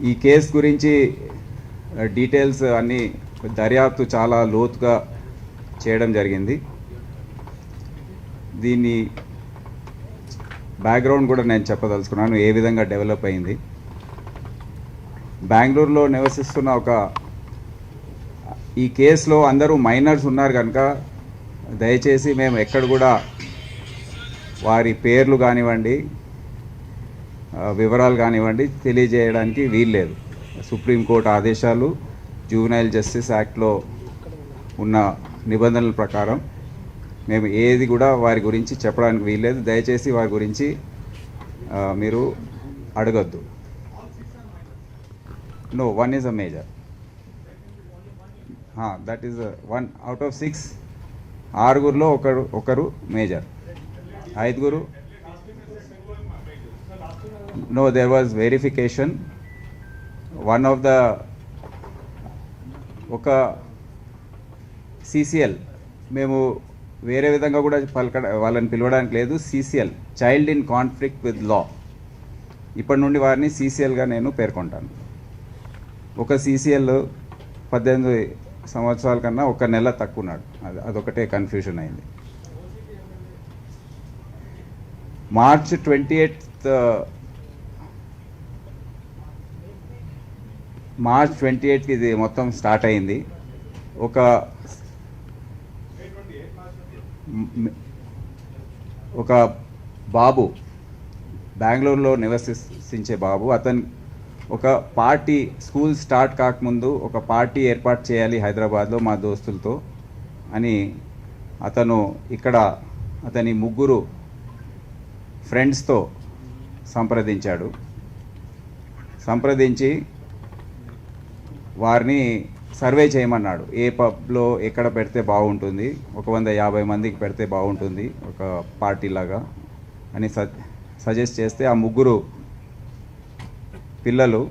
ఈ కేసు గురించి డీటెయిల్స్ అన్నీ దర్యాప్తు చాలా లోతుగా చేయడం జరిగింది. దీన్ని బ్యాక్గ్రౌండ్ కూడా నేను చెప్పదలుచుకున్నాను, ఏ విధంగా డెవలప్ అయింది. బెంగళూరులో నివసిస్తున్న ఈ కేసులో అందరూ మైనర్స్ ఉన్నారు కనుక దయచేసి మేము ఎక్కడ కూడా వారి పేర్లు కానివ్వండి, వివరాలు కానివ్వండి తెలియజేయడానికి వీల్లేదు. సుప్రీంకోర్టు ఆదేశాలు, జూవెనైల్ జస్టిస్ యాక్ట్లో ఉన్న నిబంధనల ప్రకారం మేము ఏది కూడా వారి గురించి చెప్పడానికి వీల్లేదు. దయచేసి వారి గురించి మీరు అడగద్దు. No, 1 is a major. That is 1 out of 6. 6గురిలో ఒకరు మేజర్, 5గురు. No, there was verification. One of the CCL, మేము వేరే విధంగా కూడా వాళ్ళని పిలవడానికి లేదు. CCL, child in conflict with law. ఇప్పటి నుండి వారిని CCLగా నేను పేర్కొంటాను. ఒక CCL 18 సంవత్సరాల కన్నా 1 నెల తక్కువ ఉన్నాడు. అదొకటే కన్ఫ్యూషన్ అయింది. మార్చ్ 28కి ఇది మొత్తం స్టార్ట్ అయింది. ఒక బాబు, బెంగళూరులో నివసించే బాబు, అతను ఒక పార్టీ, స్కూల్ స్టార్ట్ కాకముందు ఒక పార్టీ ఏర్పాటు చేయాలి హైదరాబాద్లో మా దోస్తులతో అని అతను ఇక్కడ అతని 3 ఫ్రెండ్స్తో సంప్రదించి వారిని సర్వే చేయమన్నాడు. ఏ పబ్లో ఎక్కడ పెడితే బాగుంటుంది, 150 మందికి పెడితే బాగుంటుంది ఒక పార్టీలాగా అని సజెస్ట్ చేస్తే ఆ 3 పిల్లలు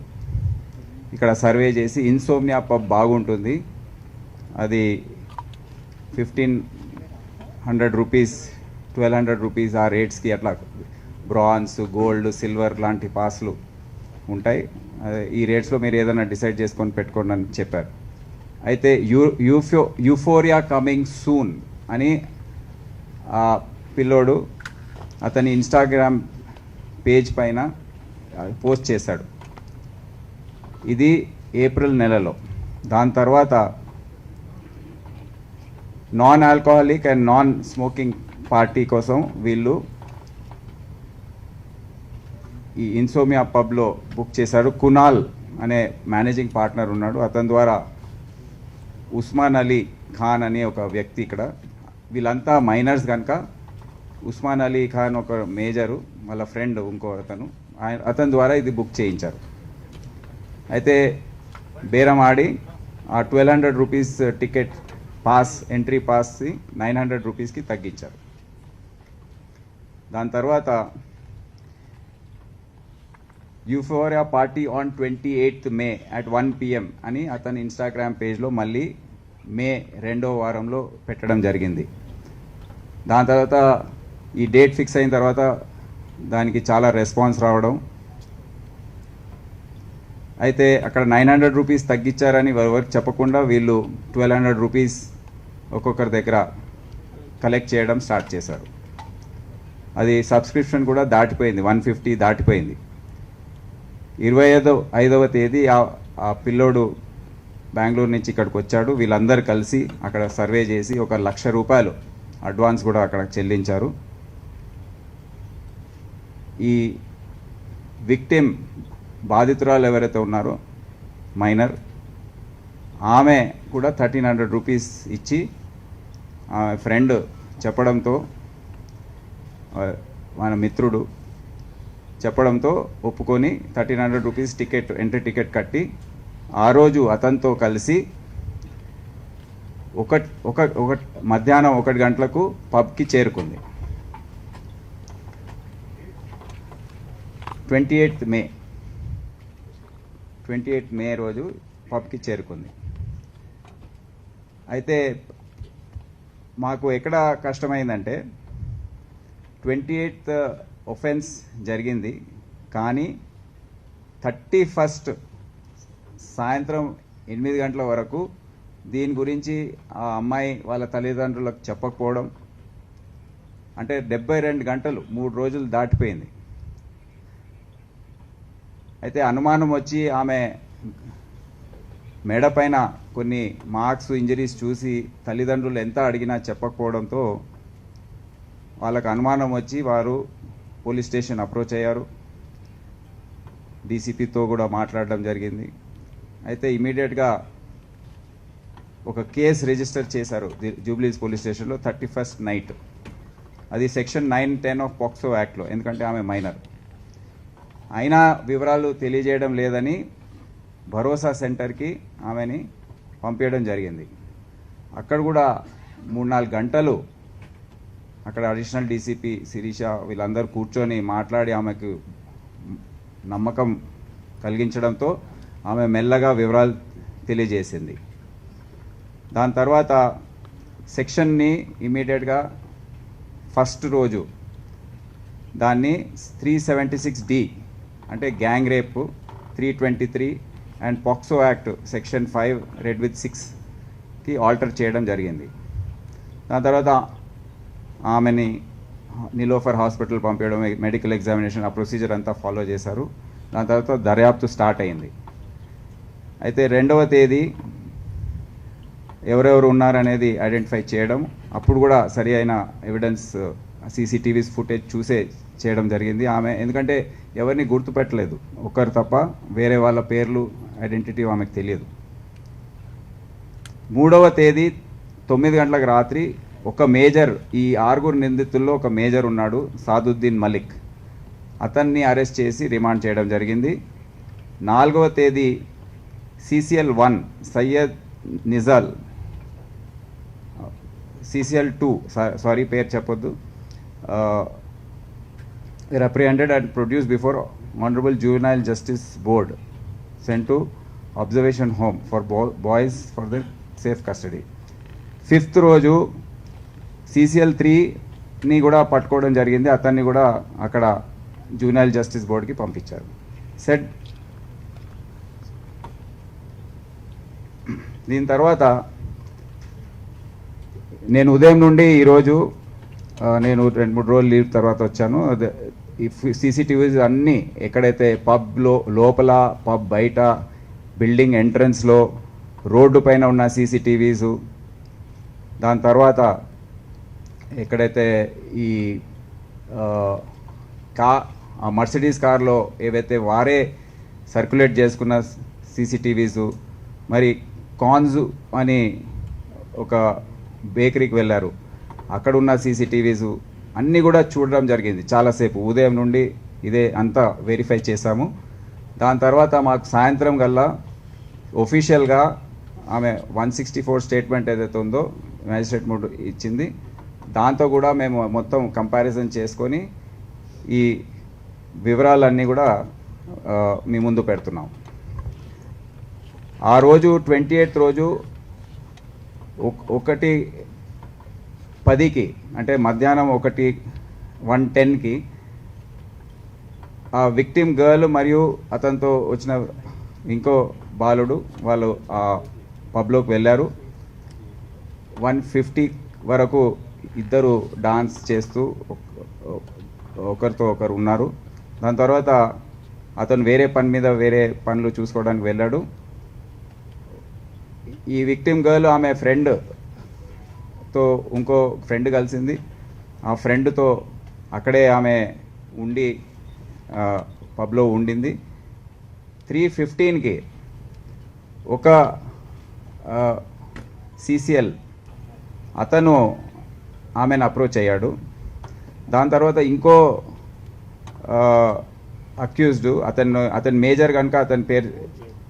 ఇక్కడ సర్వే చేసి ఇన్సోమ్నియా పబ్ బాగుంటుంది, అది 1500 రూపీస్ 1200 రూపీస్ ఆ రేట్స్కి అట్లా బ్రాంజ్, గోల్డ్, సిల్వర్ లాంటి పాస్లు ఉంటాయి, ఈ రేట్స్లో మీరు ఏదైనా డిసైడ్ చేసుకొని పెట్టుకోండి అని చెప్పారు. అయితే యూఫోరియా కమింగ్ సూన్ అని ఆ పిల్లోడు అతని ఇన్స్టాగ్రామ్ పేజ్ పైన పోస్ట్ చేశాడు. ఇది ఏప్రిల్ నెలలో. దాని తర్వాత non alcoholic and non smoking party కోసం వీళ్ళు ఈ ఇన్సోమియా పబ్లో బుక్ చేశారు. కునాల్ అనే మేనేజింగ్ పార్ట్నర్ ఉన్నాడు. అతని ద్వారా ఉస్మాన్ అలీ ఖాన్ అనే ఒక వ్యక్తి, ఇక్కడ వీళ్ళంతా మైనర్స్ కనుక ఉస్మాన్ అలీ ఖాన్ ఒక మేజరు, వాళ్ళ ఫ్రెండ్ ఇంకో అతని ద్వారా ఇది బుక్ చేయించారు. అయితే బేరం ఆడి ఆ 1200 rupees ticket pass, entry pass 900 రూపీస్కి తగ్గించారు. దాని తర్వాత euphoria party on 28th May at 1 PM అని అతని ఇన్స్టాగ్రామ్ పేజ్లో మళ్ళీ మే 2వ వారంలో పెట్టడం జరిగింది. దాని తర్వాత ఈ డేట్ ఫిక్స్ అయిన తర్వాత దానికి చాలా రెస్పాన్స్ రావడం, అయితే అక్కడ 900 రూపీస్ తగ్గించారని ఎవరికి చెప్పకుండా వీళ్ళు 1200 రూపీస్ ఒక్కొక్కరి దగ్గర కలెక్ట్ చేయడం స్టార్ట్ చేశారు. అది సబ్స్క్రిప్షన్ కూడా దాటిపోయింది, 150 దాటిపోయింది. 25వ తేదీ ఆ పిల్లోడు బెంగళూరు నుంచి ఇక్కడికి వచ్చాడు. వీళ్ళందరూ కలిసి అక్కడ సర్వే చేసి 1,00,000 రూపాయలు అడ్వాన్స్ కూడా అక్కడ చెల్లించారు. ఈ విక్టిమ్, బాధితురాలు ఎవరైతే ఉన్నారో మైనర్, ఆమె కూడా 1300 రూపీస్ ఇచ్చి ఆ ఫ్రెండ్ చెప్పడంతో, మన మిత్రుడు చెప్పడంతో ఒప్పుకొని 1300 రూపీస్ టికెట్, ఎంట్రీ టికెట్ కట్టి ఆ రోజు అతనితో కలిసి మధ్యాహ్నం 1 గంటలకు పబ్కి చేరుకుంది. 28th May రోజు పబ్కి చేరుకుంది. అయితే మాకు ఎక్కడ కష్టమైందంటే 28th ఒఫెన్స్ జరిగింది, కానీ 31st సాయంత్రం 8 గంటల వరకు దీని గురించి ఆ అమ్మాయి వాళ్ళ తల్లిదండ్రులకు చెప్పకపోవడం, అంటే 72 గంటలు 3 రోజులు దాటిపోయింది. అయితే అనుమానం వచ్చి ఆమె మెడ పైన కొన్ని మార్క్స్, ఇంజరీస్ చూసి తల్లిదండ్రులు ఎంత అడిగినా చెప్పకపోవడంతో వాళ్ళకు అనుమానం వచ్చి వారు పోలీస్ స్టేషన్ అప్రోచ్ అయ్యారు. డీసీపీతో కూడా మాట్లాడడం జరిగింది. అయితే ఇమీడియట్గా ఒక కేసు రిజిస్టర్ చేశారు జూబ్లీస్ పోలీస్ స్టేషన్లో 31st నైట్. అది సెక్షన్ 910 ఆఫ్ పాక్సో యాక్ట్లో, ఎందుకంటే ఆమె మైనర్. అయినా వివరాలు తెలియజేయడం లేదని భరోసా సెంటర్కి ఆమెని పంపించడం జరిగింది. అక్కడ కూడా 3-4 గంటలు అక్కడ అడిషనల్ డీసీపీ శిరీష వీళ్ళందరూ కూర్చొని మాట్లాడి ఆమెకు నమ్మకం కలిగించడంతో ఆమె మెల్లగా వివరాలు తెలియజేసింది. దాని తర్వాత సెక్షన్ని ఇమీడియట్గా ఫస్ట్ రోజు దాన్ని 376D అంటే gang rape, 323 and POCSO act section 5 red with 6కి ఆల్టర్ చేయడం జరిగింది. దాని తర్వాత ఆమెని నిలోఫర్ హాస్పిటల్ పంపించడం, మెడికల్ ఎగ్జామినేషన్, ఆ ప్రొసీజర్ అంతా ఫాలో చేశారు. దాని తర్వాత దర్యాప్తు స్టార్ట్ అయింది. అయితే 2వ తేదీ ఎవరెవరు ఉన్నారనేది ఐడెంటిఫై చేయడం, అప్పుడు కూడా సరి అయిన ఎవిడెన్స్ సీసీటీవీస్ ఫుటేజ్ చూసే చేయడం జరిగింది. ఆమె ఎందుకంటే ఎవరిని గుర్తుపెట్టలేదు, ఒకరు తప్ప వేరే వాళ్ళ పేర్లు, ఐడెంటిటీ ఆమెకు తెలియదు. 3వ తేదీ 9 గంటలకు రాత్రి ఒక మేజర్, ఈ 6 నిందితుల్లో ఒక మేజర్ ఉన్నాడు, సాదుద్దీన్ మలిక్, అతన్ని అరెస్ట్ చేసి రిమాండ్ చేయడం జరిగింది. 4వ తేదీ CCL 1 సయ్యద్ నిజాల్, CCL 2 సారీ పేరు చెప్పొద్దు, apprehended and produced before Honorable Juvenile Justice Board, sent to observation home for boys for their safe custody. 5th రోజు CCL 3ని కూడా పట్టుకోవడం జరిగింది. అతన్ని కూడా అక్కడ జూనియల్ జస్టిస్ బోర్డుకి పంపించారు. దీని తర్వాత నేను ఉదయం నుండి ఈరోజు నేను 2-3 రోజులు లీవ్ తర్వాత వచ్చాను. ఈ సీసీటీవీస్ అన్నీ ఎక్కడైతే పబ్లో లోపల, పబ్ బయట, బిల్డింగ్ ఎంట్రన్స్లో, రోడ్డు పైన ఉన్న సీసీటీవీసు, దాని తర్వాత ఎక్కడైతే ఈ మర్సిడీస్ కార్లో ఏవైతే వారే సర్క్యులేట్ చేసుకున్న సీసీటీవీసు, మరి కాన్స్ అని ఒక బేకరీకి వెళ్ళారు, అక్కడ ఉన్న సీసీటీవీసు అన్నీ కూడా చూడడం జరిగింది. చాలాసేపు ఉదయం నుండి ఇదే అంతా వెరిఫై చేశాము. దాని తర్వాత మాకు సాయంత్రం కల్లా ఒఫీషియల్గా ఆమె 164 స్టేట్మెంట్ ఏదైతే ఉందో మ్యాజిస్ట్రేట్ ముందు ఇచ్చింది. దాంతో కూడా మేము మొత్తం కంపారిజన్ చేసుకొని ఈ వివరాలన్నీ కూడా మీ ముందు పెడుతున్నాం. ఆ రోజు 28th రోజు 1:10కి అంటే మధ్యాహ్నం 1:10కి ఆ విక్టిమ్ గర్ల్ మరియు అతనితో వచ్చిన ఇంకో బాలుడు వాళ్ళు ఆ పబ్లోకి వెళ్ళారు. 1:50 వరకు ఇద్దరు డాన్స్ చేస్తూ ఒకరితో ఒకరు ఉన్నారు. దాని తర్వాత అతను వేరే పని మీద వేరే పనులు చూసుకోవడానికి వెళ్ళాడు. ఈ విక్టిమ్ గర్ల్ ఆమె ఫ్రెండ్తో ఇంకో ఫ్రెండ్ కలిసింది. ఆ ఫ్రెండ్తో అక్కడే ఆమె ఉండి పబ్లో ఉండింది. 3:15కి ఒక CCL అతను ఆమెను అప్రోచ్ అయ్యాడు. దాని తర్వాత ఇంకో అక్యూజ్డ్ అతని మేజర్ కనుక అతని పేరు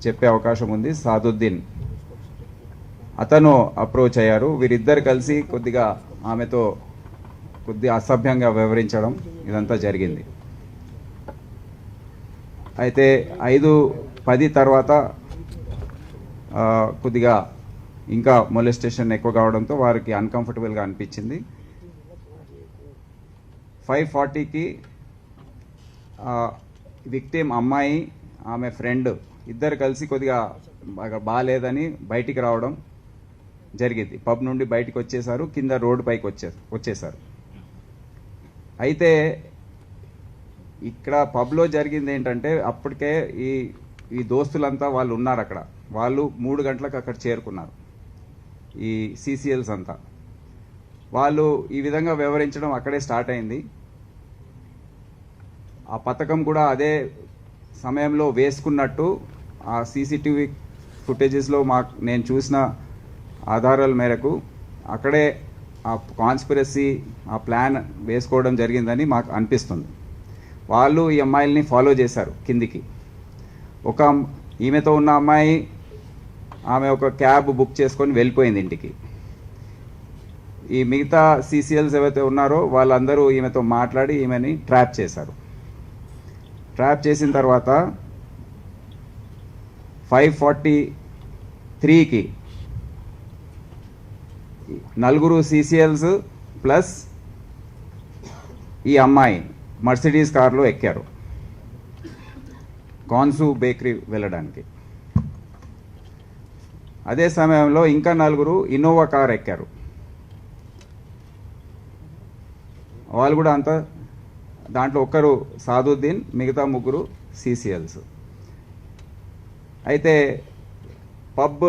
చెప్పే అవకాశం ఉంది, సాదుద్దీన్, అతను అప్రోచ్ అయ్యారు. వీరిద్దరు కలిసి కొద్దిగా ఆమెతో కొద్దిగా అసభ్యంగా వ్యవహరించడం ఇదంతా జరిగింది. అయితే 5:10 తర్వాత కొద్దిగా ఇంకా మొలెస్టేషన్ ఎక్కువ కావడంతో వారికి అన్కంఫర్టబుల్గా అనిపించింది. 5:40కి విక్టిమ్ అమ్మాయి ఆమె ఫ్రెండ్ ఇద్దరు కలిసి కొద్దిగా బాగాలేదని బయటికి రావడం జరిగింది. పబ్ నుండి బయటికి వచ్చేసారు, కింద రోడ్డు పైకి వచ్చేసారు. అయితే ఇక్కడ పబ్లో జరిగింది ఏంటంటే, అప్పటికే ఈ దోస్తులంతా వాళ్ళు ఉన్నారు అక్కడ. వాళ్ళు 3 గంటలకు అక్కడ చేరుకున్నారు, ఈ CCLs అంతా. వాళ్ళు ఈ విధంగా వ్యవహరించడం అక్కడే స్టార్ట్ అయింది. ఆ పథకం కూడా అదే సమయంలో వేసుకున్నట్టు ఆ CCTV ఫుటేజెస్లో నేను చూసిన ఆధారాల మేరకు అక్కడే ఆ కాన్స్పిరసీ, ఆ ప్లాన్ వేసుకోవడం జరిగిందని మాకు అనిపిస్తుంది. వాళ్ళు ఈ అమ్మాయిల్ని ఫాలో చేశారు కిందికి. ఈమెతో ఉన్న అమ్మాయి, ఆమె ఒక క్యాబ్ బుక్ చేసుకొని వెళ్ళిపోయింది ఇంటికి. ఈ మిగతా CCLs ఏవైతే ఉన్నారో వాళ్ళందరూ ఈమెతో మాట్లాడి ఈమెని ట్రాప్ చేశారు. ట్రాప్ చేసిన తర్వాత 5:43కి 4 CCLs ప్లస్ ఈ అమ్మాయి మర్సిడీస్ కార్లో ఎక్కారు కాన్సు బేకరీ వెళ్ళడానికి. అదే సమయంలో ఇంకా 4 ఇన్నోవా కార్ ఎక్కారు. వాళ్ళు కూడా అంతా, దాంట్లో ఒక్కరు సాదుద్దీన్, మిగతా 3 CCLs. అయితే పబ్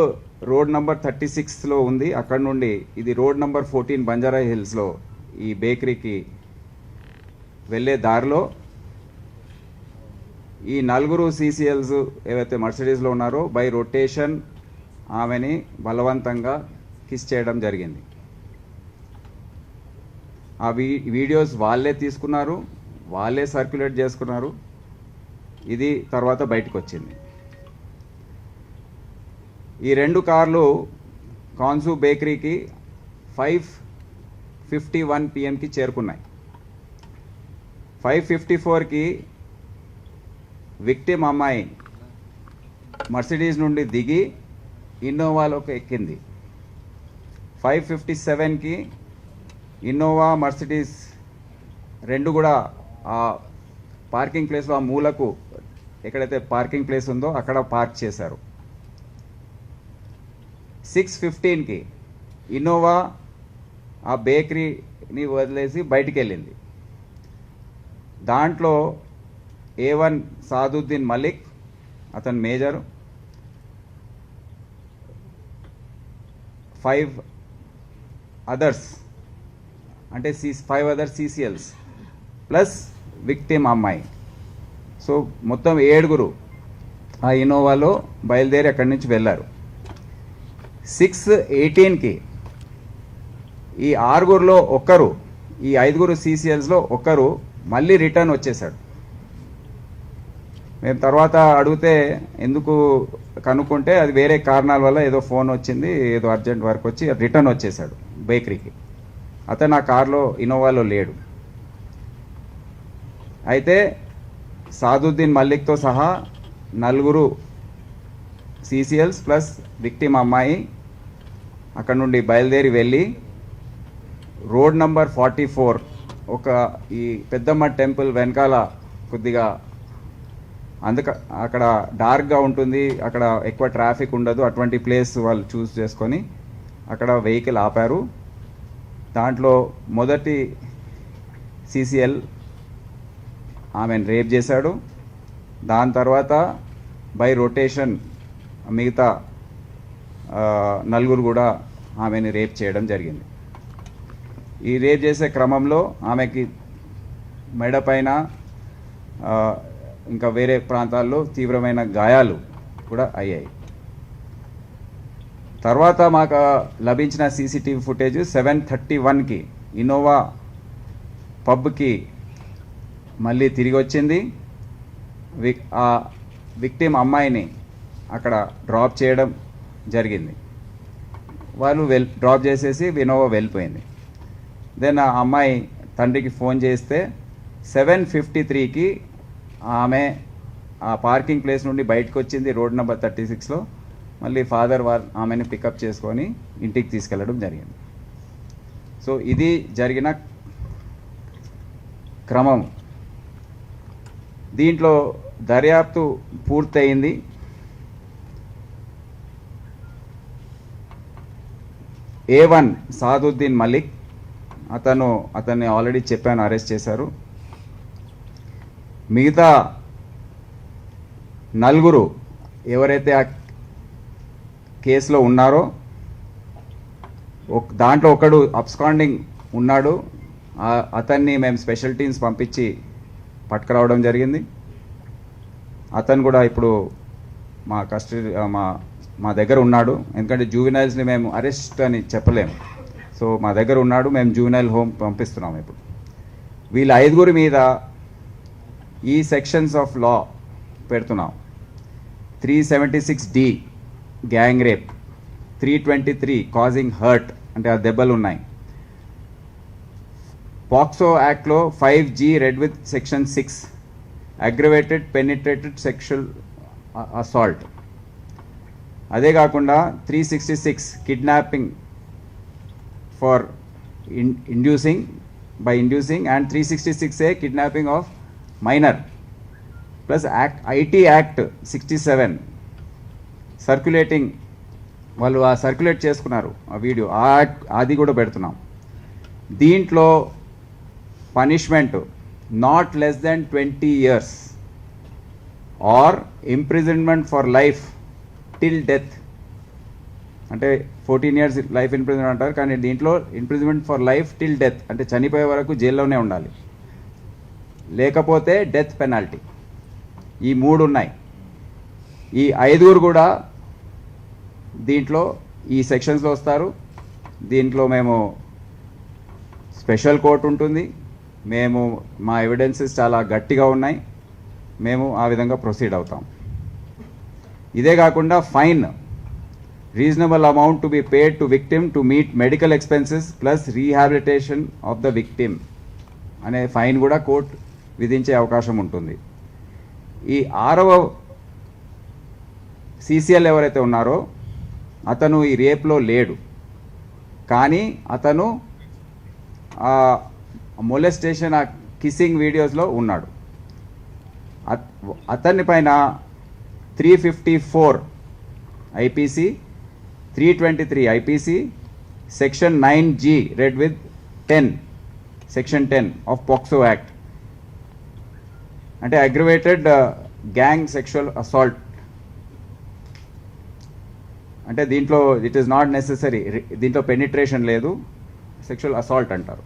రోడ్ నంబర్ 36లో ఉంది. అక్కడ నుండి ఇది రోడ్ నంబర్ 14 బంజారా హిల్స్లో ఈ బేకరీకి వెళ్ళే దారిలో ఈ 4 CCLs ఏవైతే మర్సిడీస్లో ఉన్నారో బై రొటేషన్ ఆమెని బలవంతంగా కిస్ చేయడం జరిగింది. ఆ వీడియోస్ వాళ్ళే తీసుకున్నారు, వాళ్ళే సర్క్యులేట్ చేసుకున్నారు. ఇది తర్వాత బయటకు వచ్చింది. ఈ 2 కార్లు కాన్సు బేకరీకి 5:51 PM చేరుకున్నాయి. 5:54కి విక్టిమ్ అమ్మాయి మర్సిడీస్ నుండి దిగి ఇన్నోవాలోకి ఎక్కింది. 5:57కి ఇన్నోవా, మర్సిడీస్ 2 కూడా ఆ పార్కింగ్ ప్లేస్లో, ఆ మూలకు ఎక్కడైతే పార్కింగ్ ప్లేస్ ఉందో అక్కడ పార్క్ చేశారు. 6:15కి ఇన్నోవా ఆ బేకరీని వదిలేసి బయటికి వెళ్ళింది. దాంట్లో A1 సాదుద్దీన్ మలిక్, అతను మేజర్, 5 అదర్స్ అంటే 5 అదర్ CCLs ప్లస్ విక్టిమ్ అమ్మాయి. సో మొత్తం 7 ఆ ఇన్నోవాలో బయలుదేరి అక్కడి నుంచి వెళ్ళారు. 6:18కి ఈ 6లో ఒక్కరు, ఈ 5 CCLsలో ఒక్కరు మళ్ళీ రిటర్న్ వచ్చేసాడు. మేము తర్వాత అడిగితే ఎందుకు కనుక్కుంటే అది వేరే కారణాల వల్ల ఏదో ఫోన్ వచ్చింది, ఏదో అర్జెంట్ వర్క్ వచ్చి రిటర్న్ వచ్చేసాడు బేకరీకి. అతను ఆ కార్లో, ఇన్నోవాలో లేడు. అయితే సాదుద్దీన్ మల్లిక్తో సహా 4 CCLs ప్లస్ విక్టిమ్ అమ్మాయి అక్కడ నుండి బయలుదేరి వెళ్ళి రోడ్ నంబర్ 44 ఒక ఈ పెద్దమ్మ టెంపుల్ వెనకాల కొద్దిగా అక్కడ డార్క్గా ఉంటుంది, అక్కడ ఎక్కువ ట్రాఫిక్ ఉండదు, అటువంటి ప్లేస్ వాళ్ళు చూస్ చేసుకొని అక్కడ వెహికల్ ఆపారు. దాంట్లో మొదటి CCL ఆమెను రేప్ చేశాడు. దాని తర్వాత బై రొటేషన్ మిగతా 4 కూడా ఆమెని రేప్ చేయడం జరిగింది. ఈ రేప్ చేసే క్రమంలో ఆమెకి మెడ పైన ఇంకా వేరే ప్రాంతాల్లో తీవ్రమైన గాయాలు కూడా అయ్యాయి. తర్వాత మాకు లభించిన CCTV ఫుటేజ్ 7:31కి ఇన్నోవా పబ్కి మళ్ళీ తిరిగి వచ్చింది. ఆ విక్టిమ్ అమ్మాయిని అక్కడ డ్రాప్ చేయడం జరిగింది. వాళ్ళు డ్రాప్ చేసేసి ఇన్నోవా వెళ్ళిపోయింది. దెన్ ఆ అమ్మాయి తండ్రికి ఫోన్ చేస్తే 7:53కి ఆమె ఆ పార్కింగ్ ప్లేస్ నుండి బయటకు వచ్చింది రోడ్ నెంబర్ 36లో. మళ్ళీ ఫాదర్ ఆమెని పికప్ చేసుకొని ఇంటికి తీసుకెళ్ళడం జరిగింది. సో ఇది జరిగిన క్రమం. దీంట్లో దర్యాప్తు పూర్తయింది. A1 సాదుద్దీన్ మలిక్, అతన్ని ఆల్రెడీ చెప్పాను, అరెస్ట్ చేశారు. మిగతా నలుగురు ఎవరైతే ఆ కేసులో ఉన్నారో దాంట్లో ఒకడు అబ్స్కాండింగ్ ఉన్నాడు. అతన్ని మేము స్పెషల్ టీమ్స్ పంపించి పట్టుకురావడం జరిగింది. అతను కూడా ఇప్పుడు మా కస్టడీ మా దగ్గర ఉన్నాడు. ఎందుకంటే జూవినైల్స్ని మేము అరెస్ట్ అని చెప్పలేము. సో మా దగ్గర ఉన్నాడు, మేము జూవినైల్ హోమ్ పంపిస్తున్నాం. ఇప్పుడు వీళ్ళ 5 మీద ఈ సెక్షన్స్ ఆఫ్ లా పెడుతున్నాం. 376D gang rape, 323 causing hurt అంటే ఆ దెబ్బలు ఉన్నాయి. పాక్సో యాక్ట్లో 5G read with section 6 aggravated penetrated sexual assault. అదే కాకుండా 366 kidnapping for inducing and 366A kidnapping of minor plus IT act 67 circulating, వాళ్ళు సర్క్యులేట్ చేసుకున్నారు ఆ వీడియో, అది కూడా పెడుతున్నాం. దీంట్లో punishment not less than 20 years or imprisonment for life till death. అంటే 14 years లైఫ్ ఇంప్రిజన్మెంట్ అంటారు, కానీ దీంట్లో imprisonment for life till death అంటే చనిపోయే వరకు జైల్లోనే ఉండాలి, లేకపోతే డెత్ పెనాల్టీ. ఈ 3 ఉన్నాయి. ఈ 5 కూడా దీంట్లో ఈ సెక్షన్స్లో వస్తారు. దీంట్లో మేము స్పెషల్ కోర్ట్ ఉంటుంది, మేము మా ఎవిడెన్సెస్ చాలా గట్టిగా ఉన్నాయి, మేము ఆ విధంగా ప్రొసీడ్ అవుతాం. ఇదే కాకుండా fine reasonable amount to be paid to victim to meet medical expenses plus rehabilitation of the victim అనే ఫైన్ కూడా కోర్టు విధించే అవకాశం ఉంటుంది. ఈ 6వ CCL ఎవరైతే ఉన్నారో అతను ఈ రేప్లో లేడు, కానీ అతను మొలెస్టేషన్ ఆ కిస్సింగ్ వీడియోస్లో ఉన్నాడు. అతని పైన 354 IPC, 323 IPC, section 9G red with 10 section 10 of POCSO act అంటే అగ్రవేటెడ్ గ్యాంగ్ సెక్షువల్ అసాల్ట్. అంటే దీంట్లో ఇట్ ఈస్ నాట్ నెసెసరీ, దీంట్లో పెనిట్రేషన్ లేదు, సెక్షువల్ అసాల్ట్ అంటారు.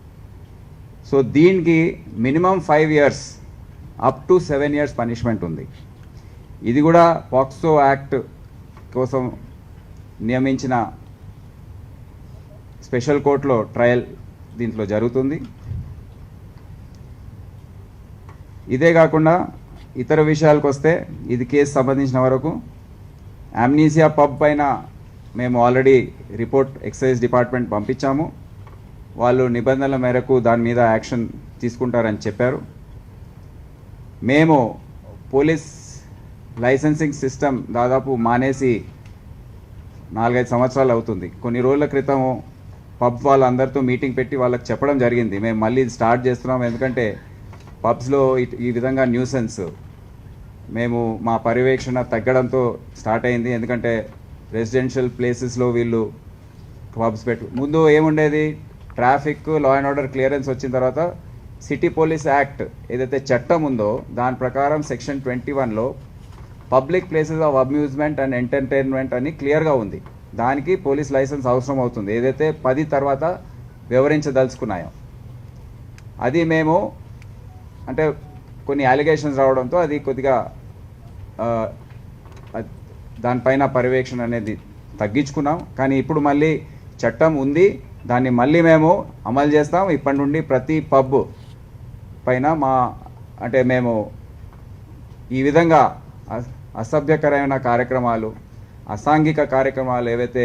సో దీనికి minimum 5 years up to 7 years punishment ఉంది. ఇది కూడా పాక్సో యాక్ట్ కోసం నియమించిన స్పెషల్ కోర్టులో ట్రయల్ దీంట్లో జరుగుతుంది. ఇదే కాకుండా ఇతర విషయాలకు వస్తే, ఇది కేసు సంబంధించిన వరకు అమ్నీసియా పబ్ పైన మేము ఆల్రెడీ రిపోర్ట్ ఎక్సైజ్ డిపార్ట్మెంట్ పంపించాము. వాళ్ళు నిబంధనల మేరకు దాని మీద యాక్షన్ తీసుకుంటారని చెప్పారు. మేము పోలీస్ లైసెన్సింగ్ సిస్టమ్ దాదాపు మానేసి 4-5 సంవత్సరాలు అవుతుంది. కొన్ని రోజుల క్రితం పబ్ వాళ్ళందరితో మీటింగ్ పెట్టి వాళ్ళకి చెప్పడం జరిగింది, మేము మళ్ళీ స్టార్ట్ చేస్తున్నాం, ఎందుకంటే పబ్స్లో ఈ విధంగా న్యూసెన్స్ మేము మా పర్యవేక్షణ తగ్గడంతో స్టార్ట్ అయింది. ఎందుకంటే రెసిడెన్షియల్ ప్లేసెస్లో వీళ్ళు పబ్స్ ముందు ఏముండేది, traffic law and order clearance వచ్చిన తర్వాత సిటీ పోలీస్ యాక్ట్ ఏదైతే చట్టం ఉందో దాని ప్రకారం సెక్షన్ 21లో public places of amusement and entertainment అని క్లియర్గా ఉంది. దానికి పోలీస్ లైసెన్స్ అవసరం అవుతుంది, ఏదైతే 10 తర్వాత వివరించదలుచుకున్నాయో. అది మేము అంటే కొన్ని అలిగేషన్స్ రావడంతో అది కొద్దిగా దానిపైన పర్యవేక్షణ అనేది తగ్గించుకున్నాం. కానీ ఇప్పుడు మళ్ళీ చట్టం ఉంది, దాన్ని మళ్ళీ మేము అమలు చేస్తాం. ఇప్పటి నుండి ప్రతి పబ్ పైన అంటే మేము ఈ విధంగా అసభ్యకరమైన కార్యక్రమాలు, అసాంఘిక కార్యక్రమాలు ఏవైతే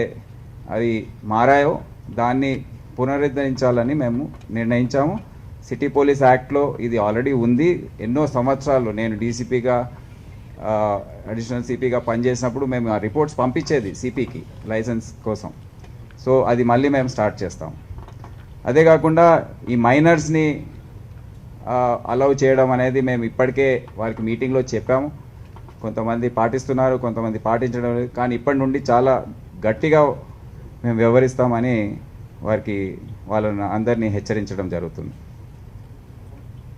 అవి మారాయో దాన్ని పునరుద్ధరించాలని మేము నిర్ణయించాము. సిటీ పోలీస్ యాక్ట్లో ఇది ఆల్రెడీ ఉంది. ఎన్నో సంవత్సరాలు నేను డీసీపీగా అడిషనల్ సిపిగా పనిచేసినప్పుడు మేము ఆ రిపోర్ట్స్ పంపించేది సిపికి లైసెన్స్ కోసం. సో అది మళ్ళీ మేము స్టార్ట్ చేస్తాం. అదే కాకుండా ఈ మైనర్స్ని అలౌ చేయడం అనేది మేము ఇప్పటికే వారికి మీటింగ్లో చెప్పాము. కొంతమంది పాటిస్తున్నారు, కొంతమంది పాటించడం లేదు. కానీ ఇప్పటి నుండి చాలా గట్టిగా మేము వ్యవహరిస్తామని వారికి వాళ్ళని అందరినీ హెచ్చరించడం జరుగుతుంది.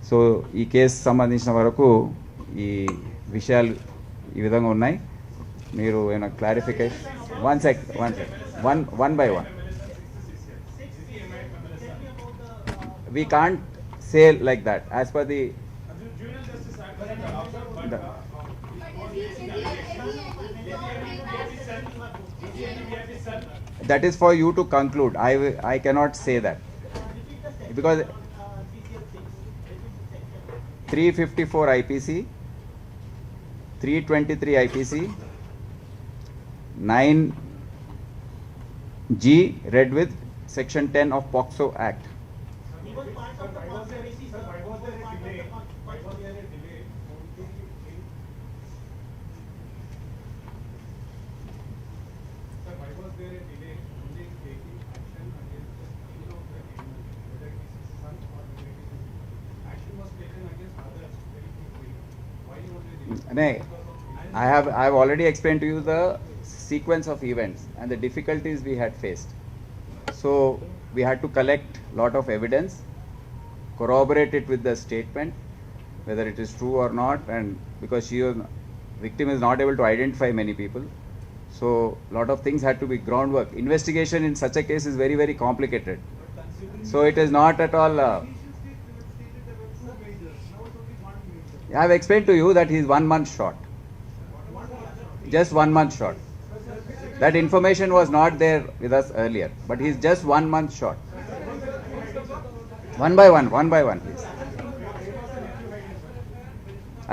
సో ఈ కేసు సంబంధించిన వరకు ఈ విషయాలు ఈ విధంగా ఉన్నాయి. మీరు ఏమైనా clarification one by one. We can't say like that as per the that is for you to conclude. I cannot say that because 354 IPC, 323 IPC, 9G read with section 10 of POCSO Act. I have already explained to you the sequence of events and the difficulties we had faced. So we had to collect lot of evidence, corroborate it with the statement, whether it is true or not, and because victim is not able to identify many people, so lot of things had to be groundwork. Investigation in such a case is very, very complicated. So it is not at all. I have explained to you that he is 1 month short. Just 1 month short. That information was not there with us earlier, but he is just 1 month short. One by one, please.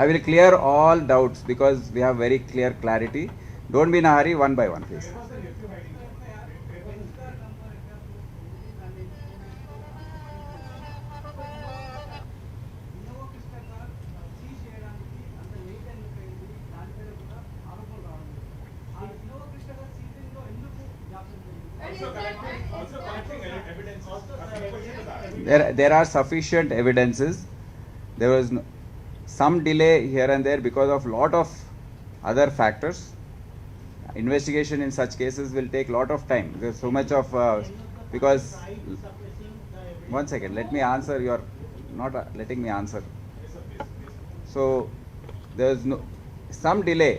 I will clear all doubts because we have very clear clarity. Don't be in a hurry. One by one, please. There are sufficient evidences. There was some delay here and there because of lot of other factors. Investigation in such cases will take lot of time. There's so much of because. One second, let me answer. You're not letting me answer. So there's some delay,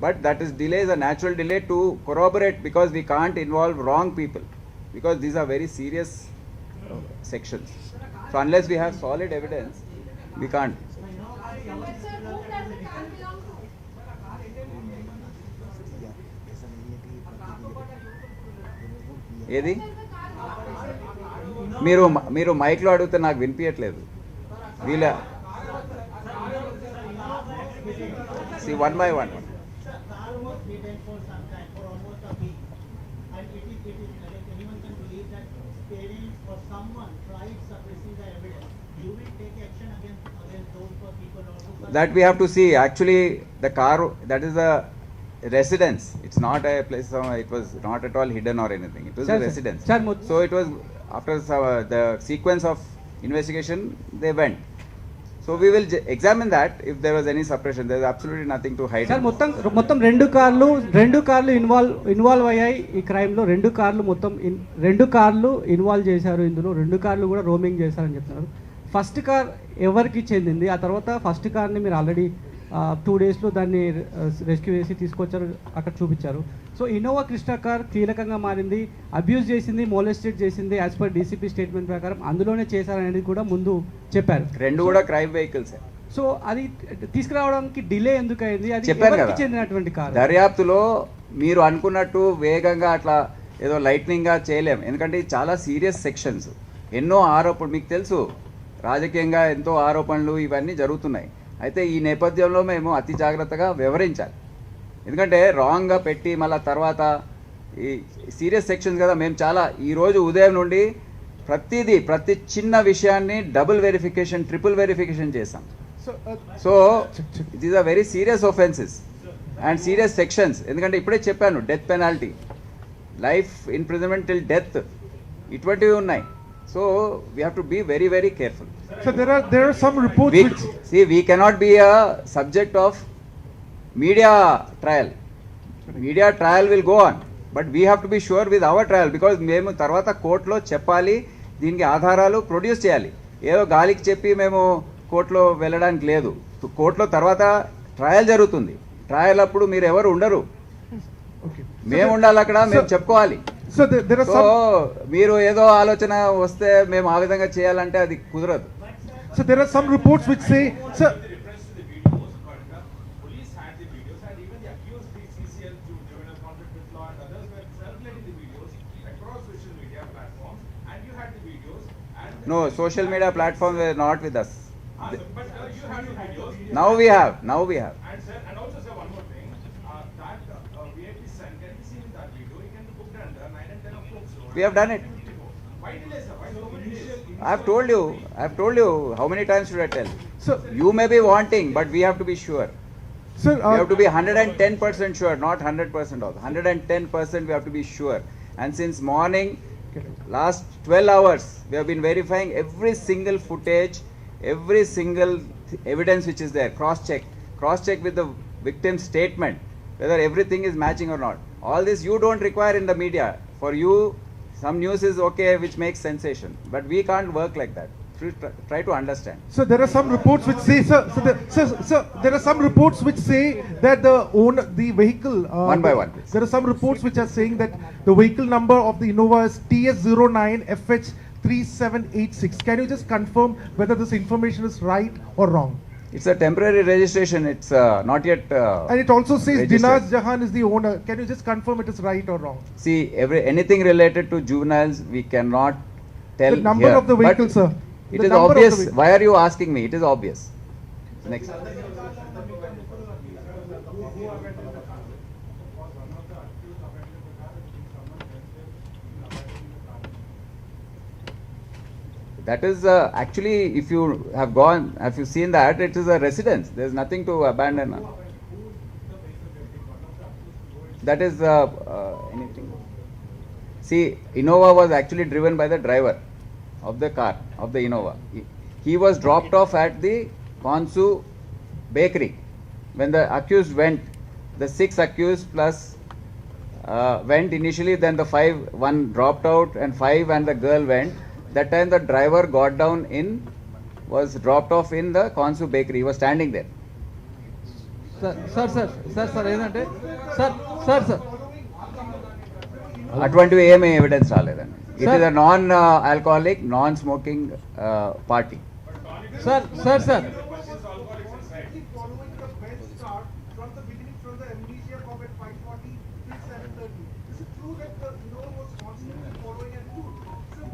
but that is delay is a natural delay to corroborate because we can't involve wrong people because these are very serious sections. So unless we have solid evidence, we can't. ఏది మీరు మైక్లో అడిగితే నాకు వినిపించట్లేదు. వీళ్ళ see one by one. That we have to see. Actually, the car, that is a residence. It's not a place. It was not at all hidden or anything. It was a residence. So it was after the sequence of investigation they went. So we will examine that if there was any suppression. There is absolutely nothing to hide. Sir, మొత్తం రెండు కార్లు involve అయ్యాయి ఈ crime లో. రెండు కార్లు involve చేశారు ఇందులో. రెండు కార్లు కూడా రోమింగ్ చేశారని చెప్తున్నారు. ఫస్ట్ కార్ ఎవరికి చెందింది? ఆ తర్వాత ఫస్ట్ కార్ని మీరు ఆల్రెడీ 2 daysలో దాన్ని రెస్క్యూ చేసి తీసుకొచ్చారు, అక్కడ చూపించారు. సో ఇన్నోవా క్రిస్టా కార్ కీలకంగా మారింది, అబ్యూజ్ చేసింది, మోలెస్టెడ్ చేసింది. యాజ్ పర్ డీసీపీ స్టేట్మెంట్ ప్రకారం అందులోనే చేశారనేది కూడా ముందు చెప్పారు. రెండు కూడా క్రైమ్ వెహికల్స్. సో అది తీసుకురావడానికి డిలే ఎందుకు అయింది? అది చెప్పాను కదా, చెందినటువంటి కార్. దర్యాప్తులో మీరు అనుకున్నట్టు వేగంగా అట్లా ఏదో లైట్నింగ్గా చేయలేం. ఎందుకంటే చాలా సీరియస్ సెక్షన్స్, ఎన్నో ఆరోపణలు. మీకు తెలుసు రాజకీయంగా ఎంతో ఆరోపణలు ఇవన్నీ జరుగుతున్నాయి. అయితే ఈ నేపథ్యంలో మేము అతి జాగ్రత్తగా వివరించాలి. ఎందుకంటే రాంగ్గా పెట్టి మళ్ళీ తర్వాత ఈ సీరియస్ సెక్షన్స్ కదా. మేము చాలా ఈరోజు ఉదయం నుండి ప్రతి చిన్న విషయాన్ని డబుల్ వెరిఫికేషన్, ట్రిపుల్ వెరిఫికేషన్ చేసాం. So these are very serious offences and serious sections. ఎందుకంటే ఇప్పుడే చెప్పాను, death penalty, life imprisonment till death, ఇటువంటివి ఉన్నాయి. So we have to be very, very careful. So there are some reports. We cannot be a subject of media trial. Media trial will go on. But we have to be sure with our trial, because మేము తర్వాత కోర్టులో చెప్పాలి, దీనికి ఆధారాలు produce చేయాలి. ఏదో గాలికి చెప్పి మేము కోర్టులో వెళ్ళడానికి లేదు. కోర్టులో తర్వాత ట్రయల్ జరుగుతుంది. ట్రయల్ అప్పుడు మీరు ఎవరు ఉండరు, మేము ఉండాలి అక్కడ, మేము చెప్పుకోవాలి. So there are so some. మీరు ఏదో ఆలోచన వస్తే మేము ఆ విధంగా చేయాలంటే అది కుదరదు. So there are some reports which say, sir. Police had the videos and even the accused CCL to juvenile conflict with law and others were circulating the videos across social media platforms, and you had the videos and No, social media platforms were not with us. but you had the videos. Now we have. And sir, and also sir, one more thing, that VIP son can be seen in that video. He can be booked under 9 and 10 of Coke Road. We have done it. Why delay, sir? Why so many days? I have told you. How many times should I tell? So, You may be wanting, but we have to be sure. sir, We have to be 110% sure, not 100% also. 110% we have to be sure. And since morning, last 12 hours, we have been verifying every single footage, every single evidence which is there. Cross-check with the victim's statement, whether everything is matching or not. All this you don't require in the media. For you, some news is okay, which makes sensation. But we can't work like that. Try to understand. So there are some reports which say, sir, there are some reports which say that the vehicle. One by one, please. There are some reports which are saying that the vehicle number of the Innova is TS09FH3786. Can you just confirm whether this information is right or wrong? It's a temporary registration. It's not yet. And it also says registered. Dinaz Jahan is the owner. Can you just confirm it is right or wrong? See, anything related to juveniles, we cannot tell The number here. of the vehicle, But sir. It The is number of the obvious. vehicle. Why are you asking me? It is obvious. Next. That is actually, if you have you seen that, it is a residence. There is nothing to abandon. That is anything. See, Innova was actually driven by the driver of the car, of the Innova. He was dropped off at the Konsu bakery. When the accused went, the 6 accused plus went initially, then the 5, one dropped out and 5 and the girl went. That time the driver got down was dropped off in the Konsu bakery. He was standing there. Sir ఏంటంటే sir అటువంటివి ఏమీ evidence రాలేదండి. It is a non alcoholic, non smoking party. Sir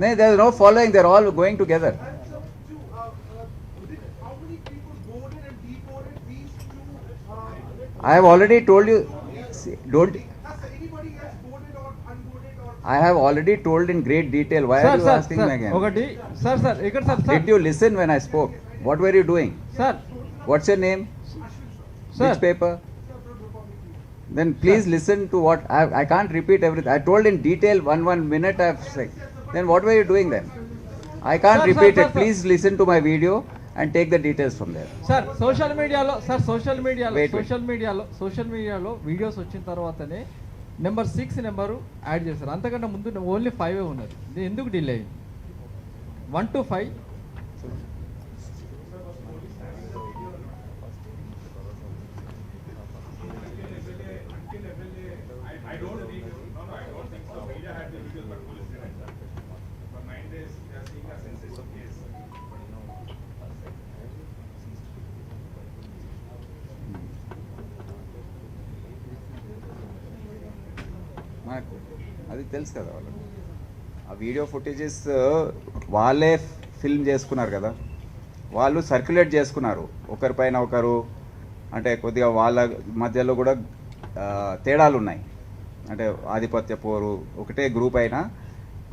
No, there is no following. They are all going together. I have already told you. See, don't. I have already told in great detail. Why are you asking me again? ఒకటి sir ఇక్కడ sir Did you listen when I spoke? What were you doing? Sir What's your name? Sir. Which paper? Then please listen to what I can't repeat everything. I told in detail one minute I have said. Then what were you doing then? I can't Sir, repeat sir, it. sir. Please listen to my video and take the details from there. Sir social మీడియాలో Wait. Social మీడియాలో videos వచ్చిన తర్వాతనే number 6 number add చేశారు. అంతకంటే ముందు only 5 ఉన్నది. ఇది ఎందుకు డిలే అయింది? 1 to 5. I don't think so. Media had the videos, but police didn't. For 9 days, they are seeing a sensitive case. మనకు అది తెలుసు కదా వాళ్ళకి. ఆ వీడియో ఫుటేజెస్ వాళ్ళే ఫిల్మ్ చేసుకున్నారు కదా, వాళ్ళు సర్క్యులేట్ చేసుకున్నారు ఒకరిపైన ఒకరు. అంటే కొద్దిగా వాళ్ళ మధ్యలో కూడా తేడాలు ఉన్నాయి. అంటే ఆధిపత్య పోరు, ఒకటే గ్రూప్ అయినా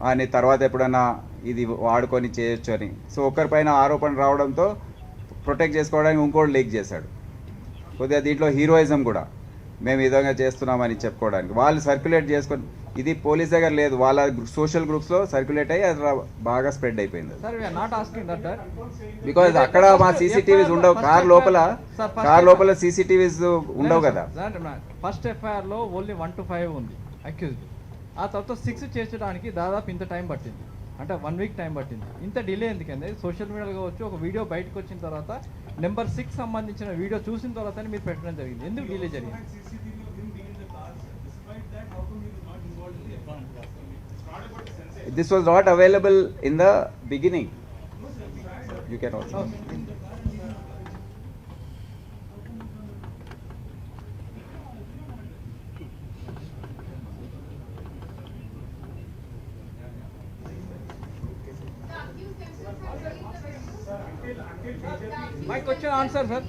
అని తర్వాత ఎప్పుడైనా ఇది వాడుకొని చేయొచ్చు అని. సో ఒకరిపైన ఆరోపణ రావడంతో ప్రొటెక్ట్ చేసుకోవడానికి ఇంకోటి లీక్ చేశాడు. కొద్దిగా దీంట్లో హీరోయిజం కూడా, మేము ఈ విధంగా చేస్తున్నామని చెప్పుకోవడానికి వాళ్ళు సర్క్యులేట్ చేసుకొని, ఇది పోలీస్ దగ్గర లేదు, వాళ్ళ సోషల్ గ్రూప్స్లో సర్క్యులేట్ అయ్యి అది బాగా స్ప్రెడ్ అయిపోయింది. Sir we are not asking that because అక్కడ మా సీసీటీవీస్ ఉండవు, కార్ లోపల సీసీటీవీస్ ఉండవు కదా. ఫస్ట్ ఎఫ్ఐఆర్ లో ఓన్లీ 1 to 5 ఉంది అక్యూజ్డ్. ఆ తర్వాత 6 చేర్చడానికి దాదాపు ఇంత టైం పట్టింది, అంటే 1 వీక్ టైం పట్టింది. ఇంత డిలే ఎందుకంటే సోషల్ మీడియాలో కావచ్చు, ఒక వీడియో బయటకు వచ్చిన తర్వాత నెంబర్ 6 సంబంధించిన వీడియో చూసిన తర్వాతనే మీరు పెట్టడం జరిగింది. ఎందుకు డిలే జరిగింది? This was not available in the beginning. You can also. My question answer, sir.